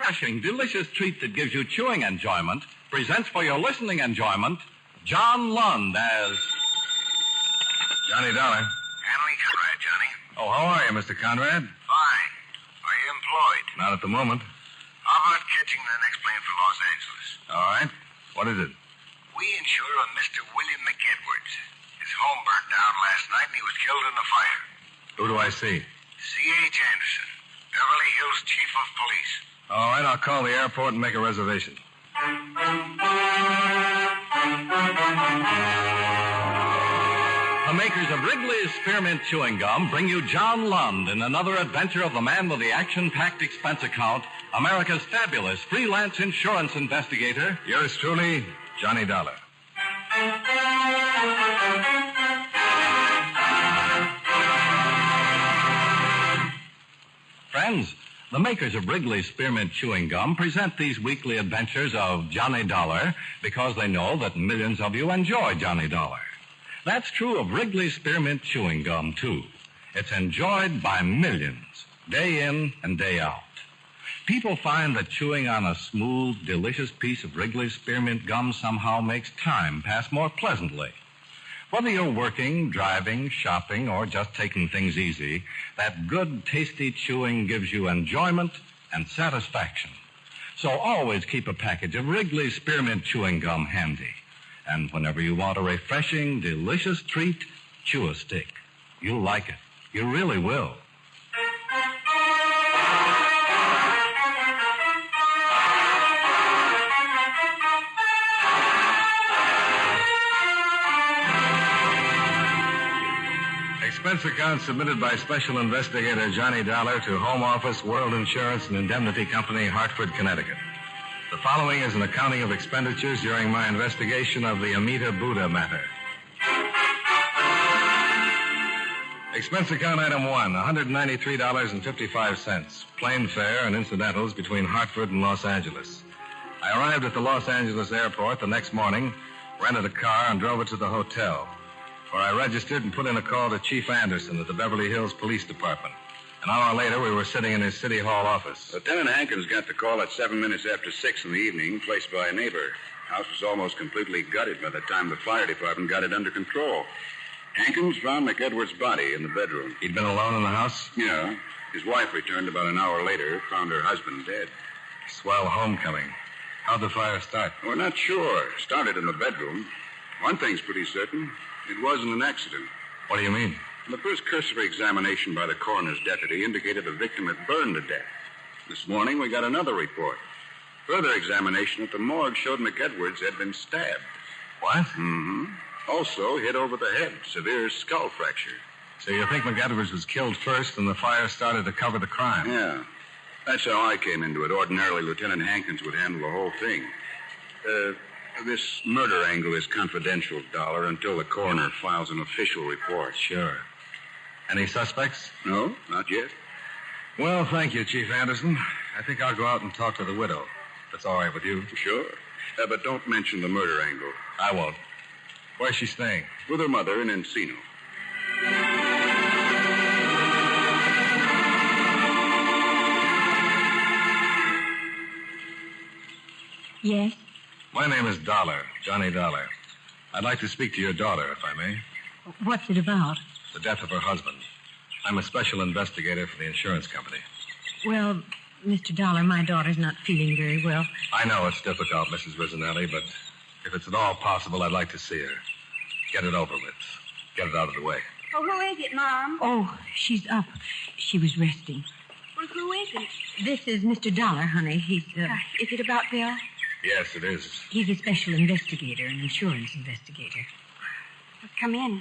refreshing, delicious treat that gives you chewing enjoyment presents for your listening enjoyment John Lund as... Johnny Dollar. Hanley Conrad, Johnny. Oh, how are you, Mr. Conrad? Fine. Are you employed? Not at the moment. How about catching the next plane for Los Angeles? All right. What is it? We insure a Mr. William McEdwards. His home burnt down last night and he was killed in a fire. Who do I see? C.H. Anderson, Beverly Hills Chief of Police. All right, I'll call the airport and make a reservation. The makers of Wrigley's Spearmint Chewing Gum bring you John Lund in another adventure of the man with the action-packed expense account, America's fabulous freelance insurance investigator. Yours truly, Johnny Dollar. Friends, the makers of Wrigley's Spearmint Chewing Gum present these weekly adventures of Johnny Dollar because they know that millions of you enjoy Johnny Dollar. That's true of Wrigley's Spearmint Chewing Gum, too. It's enjoyed by millions, day in and day out. People find that chewing on a smooth, delicious piece of Wrigley's Spearmint Gum somehow makes time pass more pleasantly. Whether you're working, driving, shopping, or just taking things easy, that good, tasty chewing gives you enjoyment and satisfaction. So always keep a package of Wrigley's Spearmint Chewing Gum handy. And whenever you want a refreshing, delicious treat, chew a stick. You'll like it. You really will. Expense account submitted by Special Investigator Johnny Dollar to Home Office, World Insurance and Indemnity Company, Hartford, Connecticut. The following is an accounting of expenditures during my investigation of the Anita Buddha matter. Expense account item 1, $193.55. Plane fare and incidentals between Hartford and Los Angeles. I arrived at the Los Angeles airport the next morning, rented a car, and drove it to the hotel, where I registered and put in a call to Chief Anderson at the Beverly Hills Police Department. An hour later, we were sitting in his City Hall office. Lieutenant Hankins got the call at 7 minutes after 6 in the evening, placed by a neighbor. House was almost completely gutted by the time the fire department got it under control. Hankins found McEdwards' body in the bedroom. He'd been alone in the house? Yeah. His wife returned about an hour later, found her husband dead. Swell homecoming. How'd the fire start? We're not sure. Started in the bedroom. One thing's pretty certain. It wasn't an accident. What do you mean? The first cursory examination by the coroner's deputy indicated the victim had burned to death. This morning, we got another report. Further examination at the morgue showed McEdwards had been stabbed. What? Mm-hmm. Also hit over the head, severe skull fracture. So you think McEdwards was killed first and the fire started to cover the crime? Yeah. That's how I came into it. Ordinarily, Lieutenant Hankins would handle the whole thing. This murder angle is confidential, Dollar, until the coroner files an official report. Sure. Any suspects? No, not yet. Well, thank you, Chief Anderson. I think I'll go out and talk to the widow. If that's all right with you. Sure. But don't mention the murder angle. I won't. Where's she staying? With her mother in Encino. Yes? My name is Dollar, Johnny Dollar. I'd like to speak to your daughter, if I may. What's it about? The death of her husband. I'm a special investigator for the insurance company. Well, Mr. Dollar, my daughter's not feeling very well. I know it's difficult, Mrs. Rizzanelli, but if it's at all possible, I'd like to see her. Get it over with. Get it out of the way. Oh, who is it, Mom? Oh, she's up. She was resting. Well, who is it? This is Mr. Dollar, honey. He's, Is it about Bill? Yes, it is. He's a special investigator, an insurance investigator. Well, come in.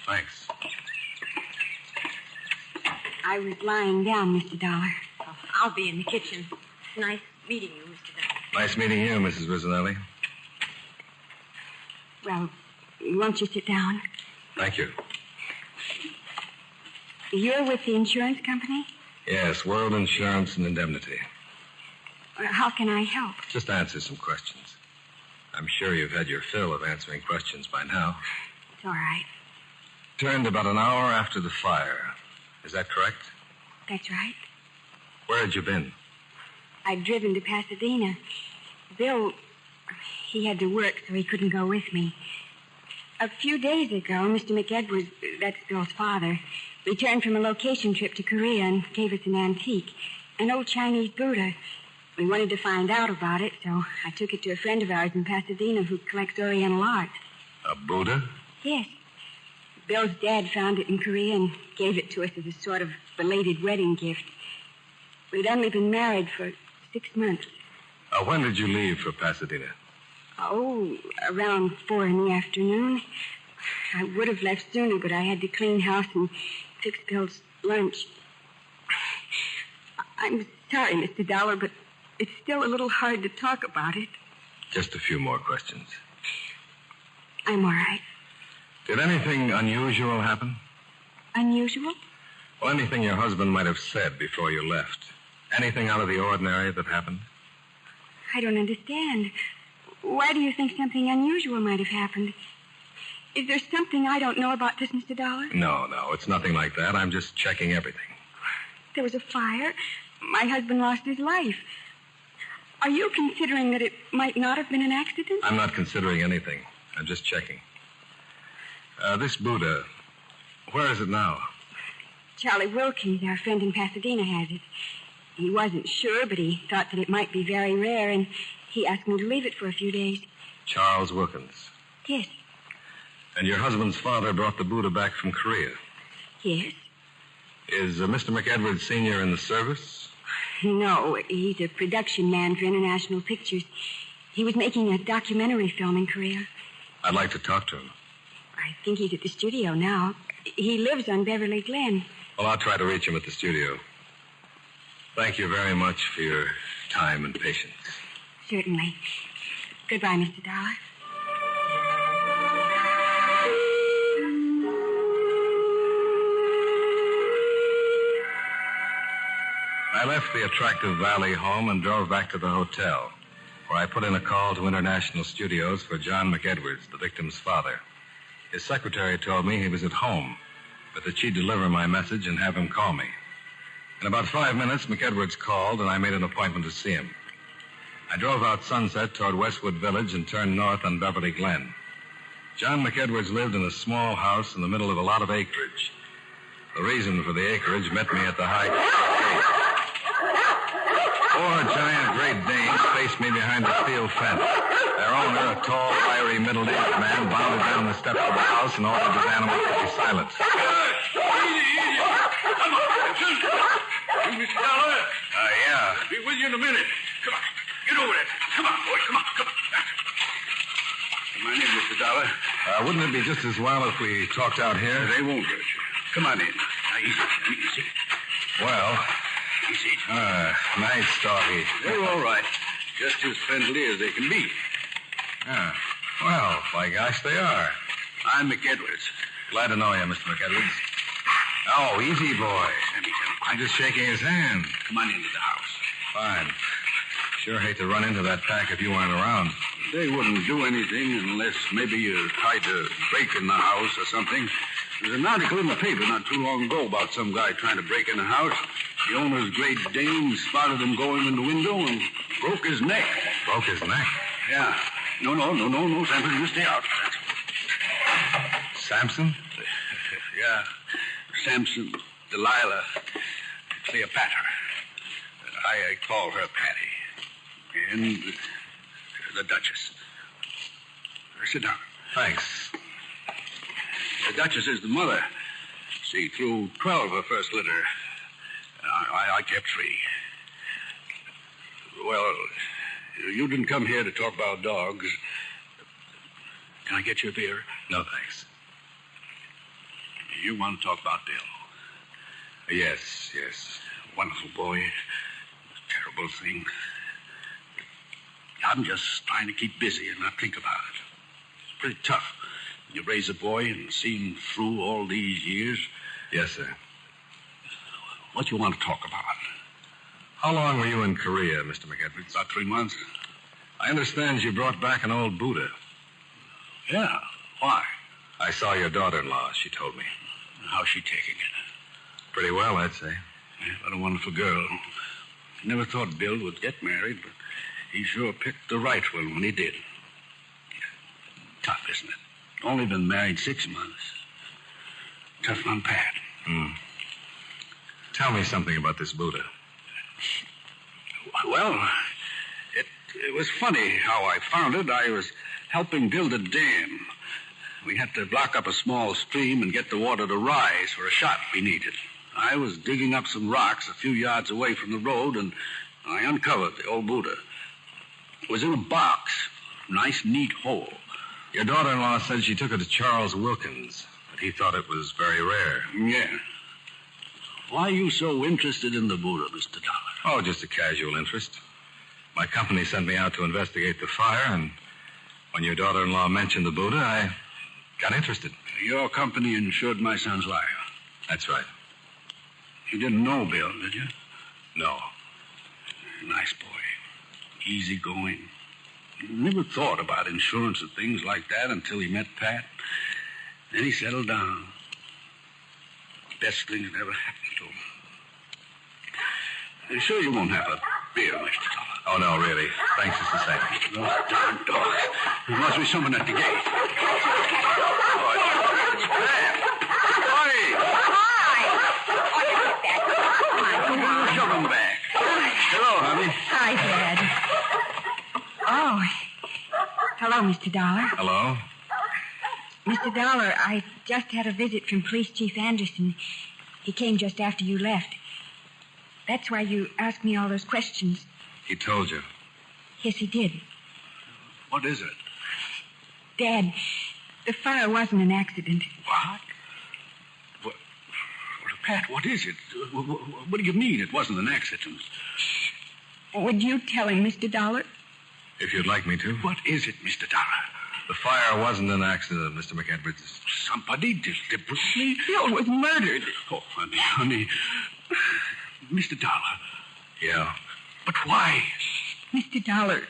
Thanks. I was lying down, Mr. Dollar. Oh, I'll be in the kitchen. Nice meeting you, Mr. Dollar. Nice meeting you, Mrs. Rizzanelli. Well, won't you sit down? Thank you. You're with the insurance company? Yes, World Insurance and Indemnity. How can I help? Just answer some questions. I'm sure you've had your fill of answering questions by now. It's all right. Turned about an hour after the fire. Is that correct? That's right. Where had you been? I'd driven to Pasadena. Bill, he had to work, so he couldn't go with me. A few days ago, Mr. McEdwards, that's Bill's father, returned from a location trip to Korea and gave us an antique, an old Chinese Buddha. We wanted to find out about it, so I took it to a friend of ours in Pasadena who collects Oriental art. A Buddha? Yes. Bill's dad found it in Korea and gave it to us as a sort of belated wedding gift. We'd only been married for 6 months. When did you leave for Pasadena? Oh, around 4 in the afternoon. I would have left sooner, but I had to clean house and fix Bill's lunch. I'm sorry, Mr. Dollar, but it's still a little hard to talk about it. Just a few more questions. I'm all right. Did anything unusual happen? Unusual? Well, anything your husband might have said before you left. Anything out of the ordinary that happened? I don't understand. Why do you think something unusual might have happened? Is there something I don't know about this, Mr. Dollar? No, it's nothing like that. I'm just checking everything. There was a fire. My husband lost his life. Are you considering that it might not have been an accident? I'm not considering anything. I'm just checking. This Buddha, where is it now? Charlie Wilkins, our friend in Pasadena, has it. He wasn't sure, but he thought that it might be very rare, and he asked me to leave it for a few days. Charles Wilkins. Yes. And your husband's father brought the Buddha back from Korea. Yes. Is Mr. McEdwards Sr. in the service? No, he's a production man for International Pictures. He was making a documentary film in Korea. I'd like to talk to him. I think he's at the studio now. He lives on Beverly Glen. Well, I'll try to reach him at the studio. Thank you very much for your time and patience. Certainly. Goodbye, Mr. Dollar. I left the attractive Valley home and drove back to the hotel, where I put in a call to International Studios for John McEdwards, the victim's father. His secretary told me he was at home, but that she'd deliver my message and have him call me. In about 5 minutes, McEdwards called, and I made an appointment to see him. I drove out Sunset toward Westwood Village and turned north on Beverly Glen. John McEdwards lived in a small house in the middle of a lot of acreage. The reason for the acreage met me at the high gate. 4 giant Great Danes faced me behind the steel fence. Their owner, a tall, wiry, middle-aged man, bounded down the steps of the house and ordered his animals to be silent. Easy. Come on. You, Mr. Dollar? Yeah. Be with you in a minute. Come on. Get over there. Come on, boy. Come on. My name, Mr. Dollar. Wouldn't it be just as well if we talked out here? They won't hurt you. Come on in. Now, easy. Well, Easy. nice doggy. They're all right. Just as friendly as they can be. Yeah. Well, by gosh, they are. I'm McEdwards. Glad to know you, Mr. McEdwards. Oh, easy, boy. Sammy. I'm just shaking his hand. Come on into the house. Fine. Sure hate to run into that pack if you weren't around. They wouldn't do anything unless maybe you tried to break in the house or something. There's an article in the paper not too long ago about some guy trying to break in the house. The owner's Great Dane spotted him going in the window and broke his neck. Broke his neck? Yeah. No, Samson, you stay out. Samson? Yeah. Samson, Delilah, Cleopatra. I call her Patty. And the Duchess. Sit down. Thanks. The Duchess is the mother. She threw 12 her first litter. I kept 3. Well, you didn't come here to talk about dogs. Can I get you a beer? No, thanks. You want to talk about Bill? Yes. Wonderful boy. Terrible thing. I'm just trying to keep busy and not think about it. It's pretty tough. You raise a boy and see him through all these years. Yes, sir. What you want to talk about? How long were you in Korea, Mr. McEdwards? About 3 months. I understand you brought back an old Buddha. Yeah. Why? I saw your daughter-in-law, she told me. How's she taking it? Pretty well, I'd say. Yeah, what a wonderful girl. Never thought Bill would get married, but he sure picked the right one when he did. Tough, isn't it? Only been married 6 months. Tough on Pat. Tell me something about this Buddha. Well, it was funny how I found it. I was helping build a dam. We had to block up a small stream and get the water to rise for a shot we needed. I was digging up some rocks a few yards away from the road, and I uncovered the old Buddha. It was in a box. Nice, neat hole. Your daughter-in-law said she took it to Charles Wilkins, but he thought it was very rare. Yeah. Why are you so interested in the Buddha, Mr. Dollar? Oh, just a casual interest. My company sent me out to investigate the fire, and when your daughter-in-law mentioned the Buddha, I got interested. Your company insured my son's life. That's right. You didn't know Bill, did you? No. Nice boy. Easygoing. Never thought about insurance and things like that until he met Pat. Then he settled down. Best thing that ever happened to him. You sure you won't have a beer, Mr. Dollar? Oh, no, really. Thanks just the same. Those darn dogs. There must be someone at the gate. Shove him back. Hello, honey. Hi, Dad. Oh. Hello, Mr. Dollar. Hello? Mr. Dollar, I just had a visit from Police Chief Anderson. He came just after you left. That's why you asked me all those questions. He told you. Yes, he did. What is it? Dad, the fire wasn't an accident. What? Pat, what is it? What do you mean it wasn't an accident? Would you tell him, Mr. Dollar? If you'd like me to. What is it, Mr. Dollar? The fire wasn't an accident, Mr. McEdwards. Somebody deliberately... Bill was murdered. Oh, honey. Mr. Dollar. Yeah. But why? Mr. Dollar,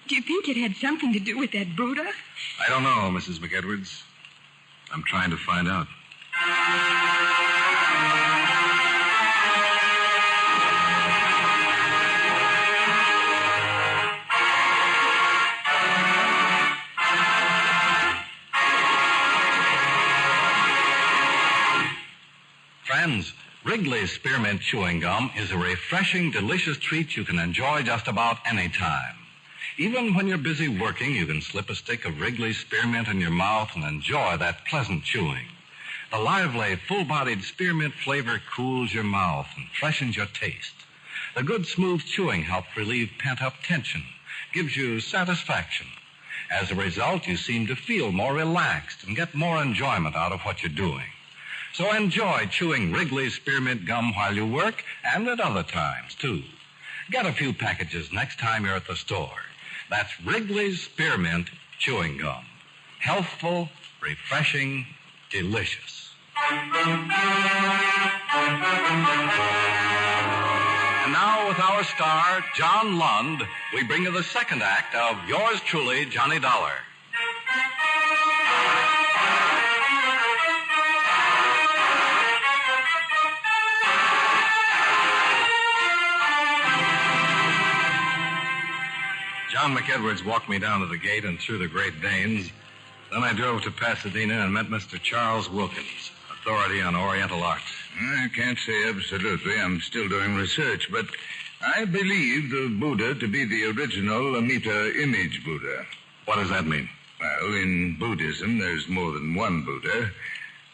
do you think it had something to do with that Buddha? I don't know, Mrs. McEdwards. I'm trying to find out. Friends, Wrigley's Spearmint Chewing Gum is a refreshing, delicious treat you can enjoy just about any time. Even when you're busy working, you can slip a stick of Wrigley's Spearmint in your mouth and enjoy that pleasant chewing. The lively, full-bodied spearmint flavor cools your mouth and freshens your taste. The good, smooth chewing helps relieve pent-up tension, gives you satisfaction. As a result, you seem to feel more relaxed and get more enjoyment out of what you're doing. So enjoy chewing Wrigley's Spearmint Gum while you work and at other times, too. Get a few packages next time you're at the store. That's Wrigley's Spearmint Chewing Gum. Healthful, refreshing, delicious. And now, with our star, John Lund, we bring you the second act of Yours Truly, Johnny Dollar. John McEdwards walked me down to the gate and through the Great Danes. Then I drove to Pasadena and met Mr. Charles Wilkins, authority on Oriental art. I can't say absolutely. I'm still doing research, but I believe the Buddha to be the original Anita image Buddha. What does that mean? Well, in Buddhism, there's more than one Buddha.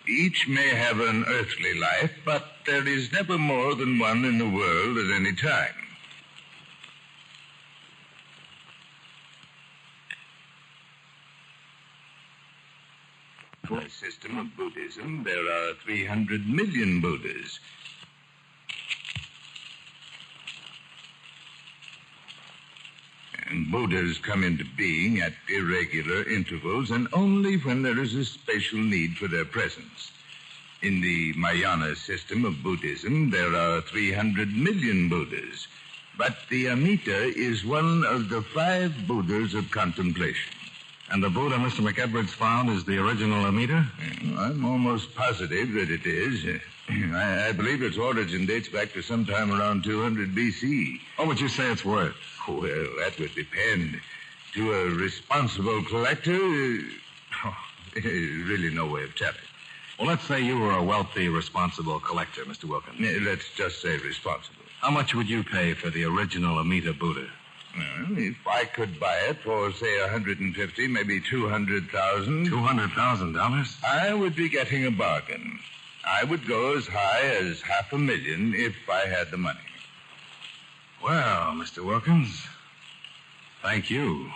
Each may have an earthly life, but there is never more than one in the world at any time. For a system of Buddhism, there are 300 million Buddhas. And Buddhas come into being at irregular intervals and only when there is a special need for their presence. In the Mahayana system of Buddhism, there are 300 million Buddhas. But the Amita is one of the 5 Buddhas of contemplation. And the Buddha Mr. McEdwards found is the original Anita? I'm almost positive that it is. I believe its origin dates back to sometime around 200 B.C. What would you say it's worth? Well, that would depend. To a responsible collector, really no way of telling. Well, let's say you were a wealthy, responsible collector, Mr. Wilkins. Let's just say responsible. How much would you pay for the original Anita Buddha? Well, if I could buy it for, say, 150, maybe 200,000. $200,000? I would be getting a bargain. I would go as high as $500,000 if I had the money. Well, Mr. Wilkins, thank you.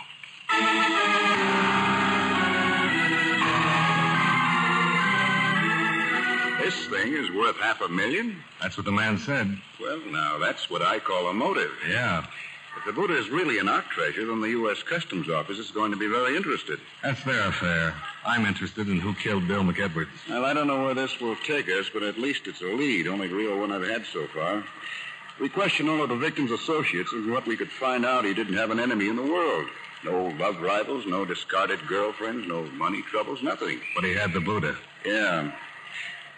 This thing is worth $500,000? That's what the man said. Well, now, that's what I call a motive. Yeah. If the Buddha is really an art treasure, then the U.S. Customs Office is going to be very interested. That's their affair. I'm interested in who killed Bill McEdwards. Well, I don't know where this will take us, but at least it's a lead, only real one I've had so far. We questioned all of the victim's associates, and what we could find out, he didn't have an enemy in the world. No love rivals, no discarded girlfriends, no money troubles, nothing. But he had the Buddha. Yeah.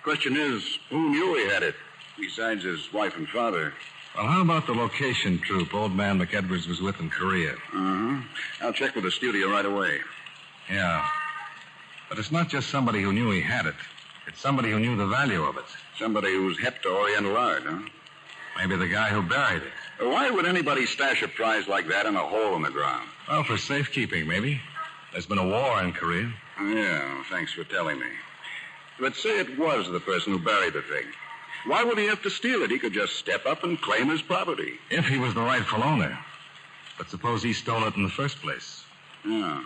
Question is, who knew he had it, besides his wife and father? Well, how about the location troupe old man McEdwards was with in Korea? I'll check with the studio right away. Yeah. But it's not just somebody who knew he had it. It's somebody who knew the value of it. Somebody who's hep to Oriental art, huh? Maybe the guy who buried it. Why would anybody stash a prize like that in a hole in the ground? Well, for safekeeping, maybe. There's been a war in Korea. Yeah, thanks for telling me. But say it was the person who buried the thing. Why would he have to steal it? He could just step up and claim his property. If he was the rightful owner. But suppose he stole it in the first place. Yeah.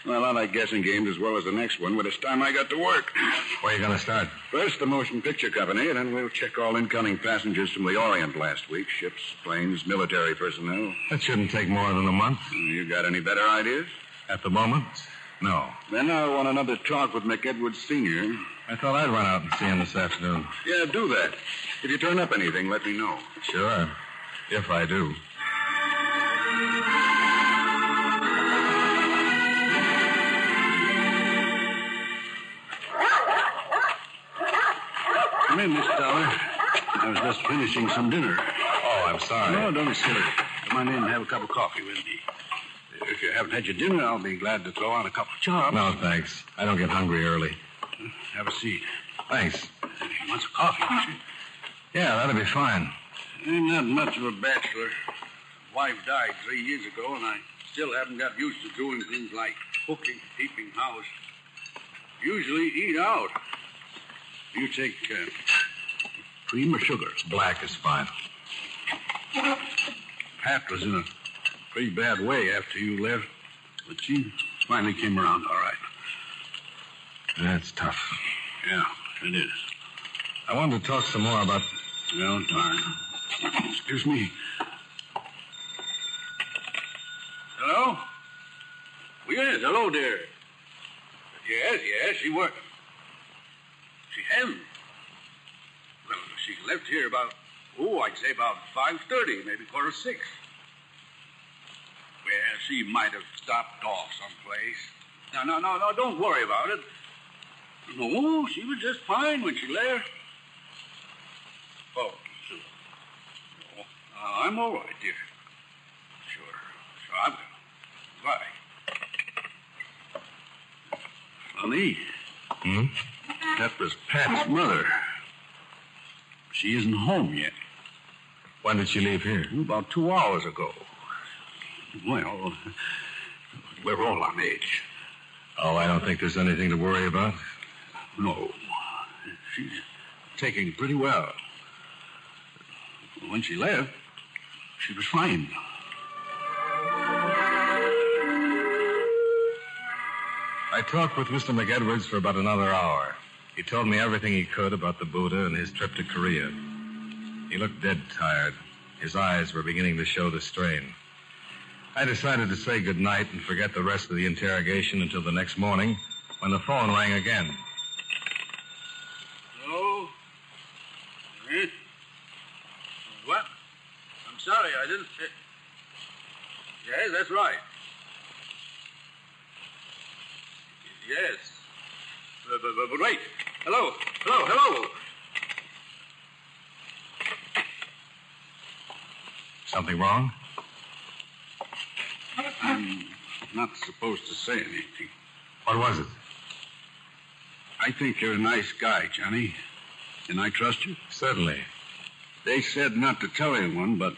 Well, I like guessing games as well as the next one, but it's time I got to work. Where are you going to start? First, the motion picture company, and then we'll check all incoming passengers from the Orient last week. Ships, planes, military personnel. That shouldn't take more than a month. You got any better ideas? At the moment, no. Then I want another talk with McEdwards Sr. I thought I'd run out and see him this afternoon. Yeah, do that. If you turn up anything, let me know. Sure. If I do. Come in, Mr. Dollar. I was just finishing some dinner. Oh, I'm sorry. No, don't be silly. Come on in and have a cup of coffee with me. If you haven't had your dinner, I'll be glad to throw on a couple of chops. No, thanks. I don't get hungry early. Have a seat. Thanks. He wants a coffee, don't you? Yeah, that'll be fine. I'm not much of a bachelor. Wife died 3 years ago, and I still haven't got used to doing things like cooking, keeping house. Usually eat out. You take cream or sugar? Black is fine. Pat was in a pretty bad way after you left, but she finally came around all right. That's tough. Yeah, it is. I wanted to talk some more about... Well, darn. Excuse me. Hello? Yes, hello, dear. Yes, she worked. She hasn't. Well, she left here about, I'd say about 5:30, maybe 5:45. Well, she might have stopped off someplace. No, don't worry about it. No, she was just fine when she left. Oh, sure. Oh, I'm all right, dear. Sure, I will. Bye. Honey. That was Pat's mother. She isn't home yet. When did she leave here? About 2 hours ago. Well, we're all on edge. Oh, I don't think there's anything to worry about. No. She's taking it pretty well. When she left, she was fine. I talked with Mr. McEdwards for about another hour. He told me everything he could about the Buddha and his trip to Korea. He looked dead tired. His eyes were beginning to show the strain. I decided to say goodnight and forget the rest of the interrogation until the next morning when the phone rang again. Hello? Eh? What? I'm sorry, I didn't... Yes, that's right. Yes. But wait. Hello. Something wrong? I'm not supposed to say anything. What was it? I think you're a nice guy, Johnny. Can I trust you? Certainly. They said not to tell anyone, but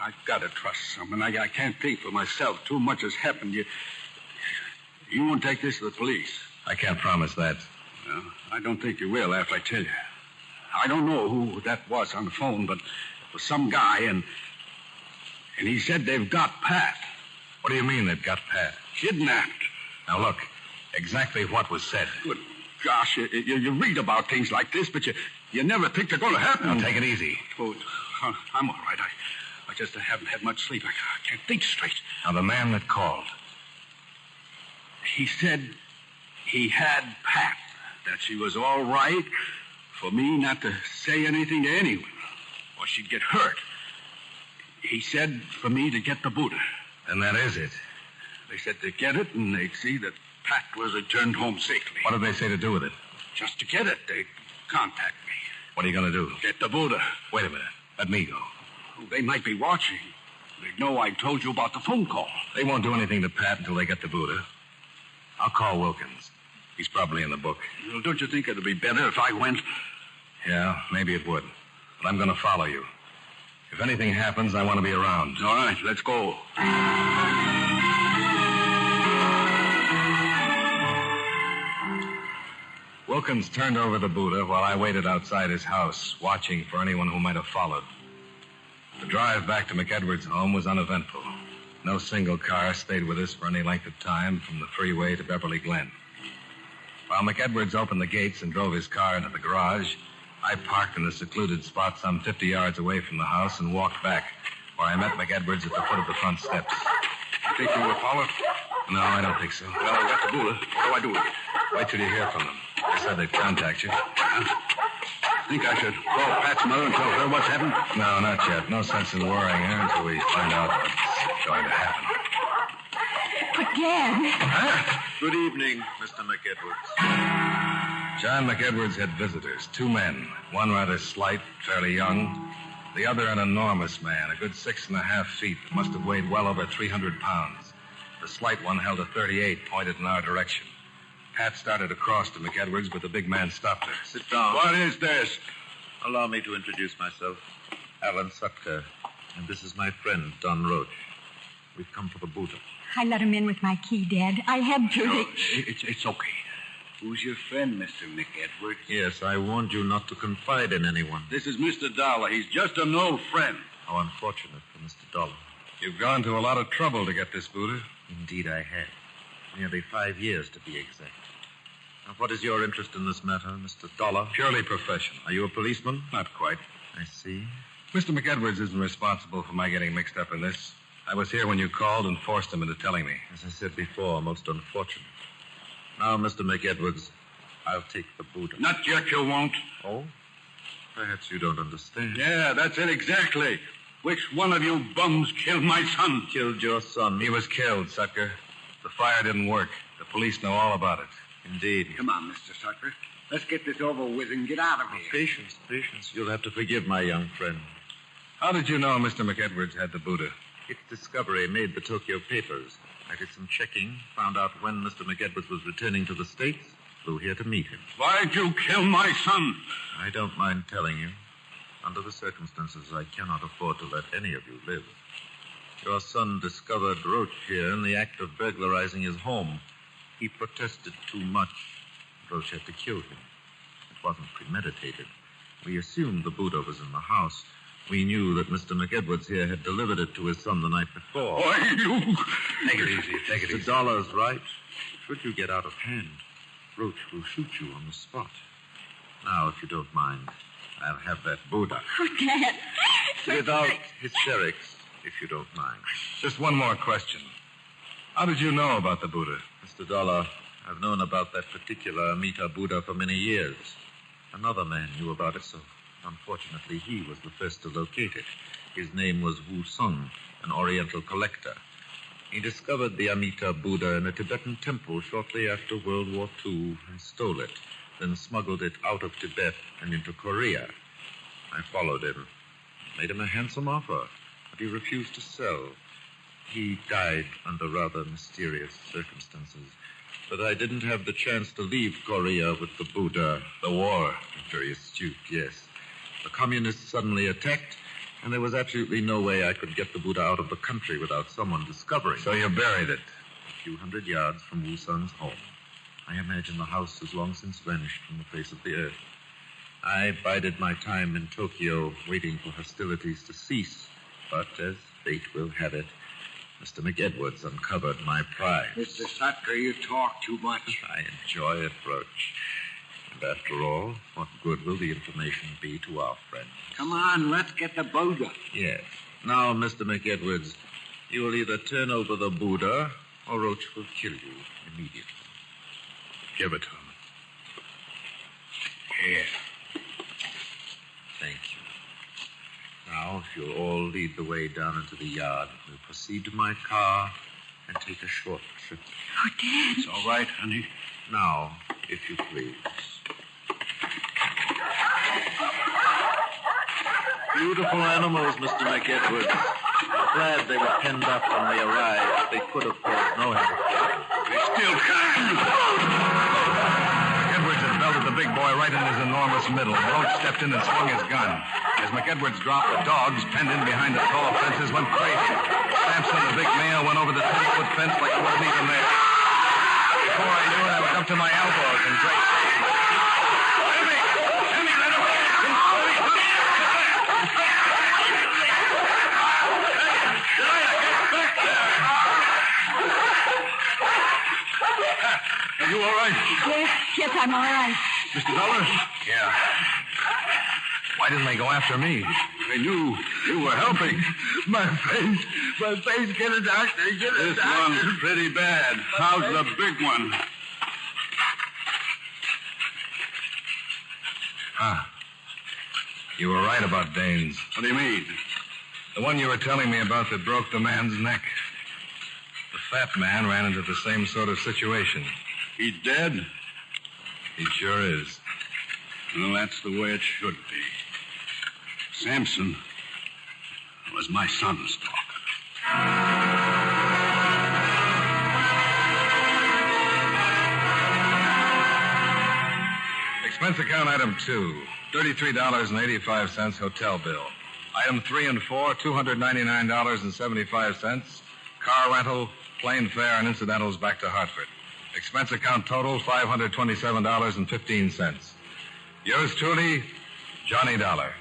I've got to trust someone. I can't think for myself. Too much has happened. You won't take this to the police. I can't promise that. Well, I don't think you will after I tell you. I don't know who that was on the phone, but it was some guy, and he said they've got Pat. What do you mean they've got Pat? Kidnapped. Now, look, exactly what was said. Good gosh, you read about things like this, but you never think they're going to happen. Now, take it easy. Oh, I'm all right. I just haven't had much sleep. I can't think straight. Now, the man that called. He said he had Pat, that she was all right for me not to say anything to anyone, or she'd get hurt. He said for me to get the Buddha. And that is it. They said to get it, and they'd see that Pat was returned home safely. What did they say to do with it? Just to get it, they'd contact me. What are you going to do? Get the Buddha. Wait a minute. Let me go. They might be watching. They'd know I told you about the phone call. They won't do anything to Pat until they get the Buddha. I'll call Wilkins. He's probably in the book. Well, don't you think it'd be better if I went? Yeah, maybe it would. But I'm going to follow you. If anything happens, I want to be around. All right, let's go. Wilkins turned over the Buddha while I waited outside his house, watching for anyone who might have followed. The drive back to McEdwards' home was uneventful. No single car stayed with us for any length of time from the freeway to Beverly Glen. While McEdwards opened the gates and drove his car into the garage, I parked in a secluded spot some 50 yards away from the house and walked back, where I met McEdwards at the foot of the front steps. You think you were followed? No, I don't think so. Well, I got the Buddha. What do I do with it? Wait till you hear from them. They said they'd contact you. Think I should call Pat's mother and tell her what's happened? No, not yet. No sense in worrying her until we find out what's going to happen. Again? Huh? Good evening, Mr. McEdwards. John McEdwards had visitors, 2 men. One rather slight, fairly young. The other an enormous man, a good 6.5 feet, that must have weighed well over 300 pounds. The slight one held a .38 pointed in our direction. Pat started across to McEdwards, but the big man stopped her. Sit down. What is this? Allow me to introduce myself. Alan Sutka. And this is my friend, Don Roach. We've come for the Buddha. I let him in with my key, Dad. I had to. No, it's okay. Who's your friend, Mr. McEdwards? Yes, I warned you not to confide in anyone. This is Mr. Dollar. He's just an old friend. How unfortunate for Mr. Dollar. You've gone to a lot of trouble to get this Buddha. Indeed, I have. Nearly 5 years, to be exact. Now, what is your interest in this matter, Mr. Dollar? Purely professional. Are you a policeman? Not quite. I see. Mr. McEdwards isn't responsible for my getting mixed up in this. I was here when you called and forced him into telling me. As I said before, most unfortunate. Now, Mr. McEdwards, I'll take the Buddha. Not yet, you won't. Oh? Perhaps you don't understand. Yeah, that's it exactly. Which one of you bums killed my son? Killed your son. He was killed, Sucker. The fire didn't work. The police know all about it. Indeed. Come on, Mr. Sucker. Let's get this over with and get out of here. Patience, patience. You'll have to forgive my young friend. How did you know Mr. McEdwards had the Buddha? Its discovery made the Tokyo papers. I did some checking, found out when Mr. McEdwards was returning to the States, flew here to meet him. Why'd you kill my son? I don't mind telling you. Under the circumstances, I cannot afford to let any of you live. Your son discovered Roach here in the act of burglarizing his home. He protested too much. Roach had to kill him. It wasn't premeditated. We assumed the Buddha was in the house. We knew that Mr. McEdwards here had delivered it to his son the night before. Why, you... Take it easy, take it The easy. dollar's right. Should you get out of hand, Roach will shoot you on the spot. Now, if you don't mind, I'll have that Buddha. Oh, Dad. Without hysterics, if you don't mind. Just one more question. How did you know about the Buddha? Mr. Dollar, I've known about that particular Anita Buddha for many years. Another man knew about it, so unfortunately he was the first to locate it. His name was Wu Sung, an Oriental collector. He discovered the Anita Buddha in a Tibetan temple shortly after World War II and stole it, then smuggled it out of Tibet and into Korea. I followed him, made him a handsome offer, but he refused to sell. He died under rather mysterious circumstances, but I didn't have the chance to leave Korea with the Buddha. The war. Very astute, yes. The communists suddenly attacked, and there was absolutely no way I could get the Buddha out of the country without someone discovering So it. you buried it. A few hundred yards from Woo-Sung's home. I imagine the house has long since vanished from the face of the earth. I bided my time in Tokyo, waiting for hostilities to cease. But, as fate will have it, Mr. McEdwards uncovered my prize. Mr. Sutter, you talk too much. I enjoy it, Roach. And after all, what good will the information be to our friends? Come on, let's get the Buddha. Yes. Now, Mr. McEdwards, you will either turn over the Buddha or Roach will kill you immediately. Give it to him. Here. Thank you. Now, if you'll all lead the way down into the yard, we'll proceed to my car and take a short trip. Oh, Dad. It's all right, honey. Now, if you please. Beautiful animals, Mr. McEdwards. I'm glad they were penned up when we arrived. They could have caused no havoc. They still can. McEdwards had belted the big boy right in his enormous middle. Roach stepped in and swung his gun. As McEdwards dropped, the dogs, penned in behind the tall fences, went crazy. Sampson, the big male, went over the 10-foot fence like he wasn't even there. Before I knew it, I was up to my elbows in great pain. Jimmy, let him go. Are you all right? Yes, I'm all right. Mr. Dollar? Yeah. Why didn't they go after me? They knew you were helping. My face. Get a doctor. This one's pretty bad. How's the big one? Ah. You were right about Danes. What do you mean? The one you were telling me about that broke the man's neck. The fat man ran into the same sort of situation. He dead? He sure is. Well, that's the way it should be. Samson was my son's talking. Expense account item 2, $33.85 hotel bill. Item 3 and 4, $299.75. Car rental, plane fare, and incidentals back to Hartford. Expense account total, $527.15. Yours truly, Johnny Dollar.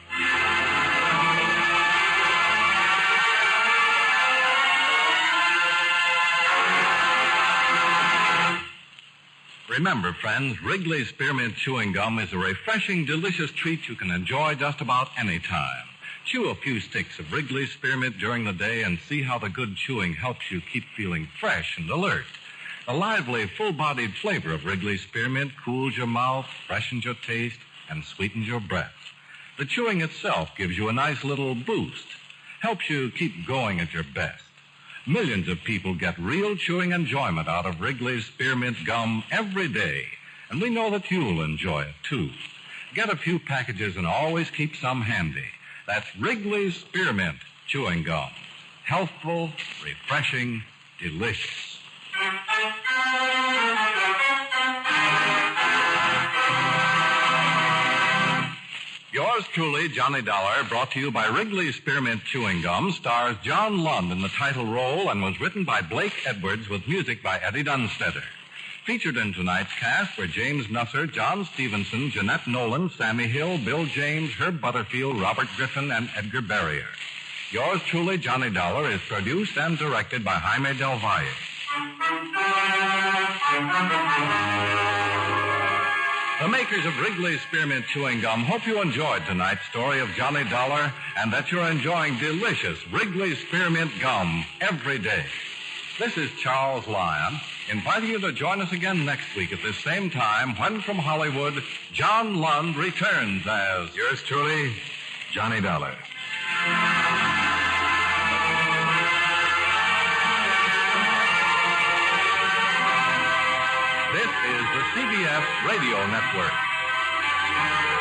Remember, friends, Wrigley's Spearmint Chewing Gum is a refreshing, delicious treat you can enjoy just about any time. Chew a few sticks of Wrigley's Spearmint during the day and see how the good chewing helps you keep feeling fresh and alert. The lively, full-bodied flavor of Wrigley's Spearmint cools your mouth, freshens your taste, and sweetens your breath. The chewing itself gives you a nice little boost, helps you keep going at your best. Millions of people get real chewing enjoyment out of Wrigley's Spearmint Gum every day, and we know that you'll enjoy it, too. Get a few packages and always keep some handy. That's Wrigley's Spearmint Chewing Gum. Healthful, refreshing, delicious. Yours truly, Johnny Dollar, brought to you by Wrigley's Spearmint Chewing Gum, stars John Lund in the title role and was written by Blake Edwards with music by Eddie Dunstetter. Featured in tonight's cast were James Nusser, John Stevenson, Jeanette Nolan, Sammy Hill, Bill James, Herb Butterfield, Robert Griffin, and Edgar Barrier. Yours truly, Johnny Dollar, is produced and directed by Jaime Del Valle. The makers of Wrigley's Spearmint Chewing Gum hope you enjoyed tonight's story of Johnny Dollar and that you're enjoying delicious Wrigley's Spearmint Gum every day. This is Charles Lyon, inviting you to join us again next week at this same time when from Hollywood, John Lund returns as Yours truly, Johnny Dollar. CBS Radio Network.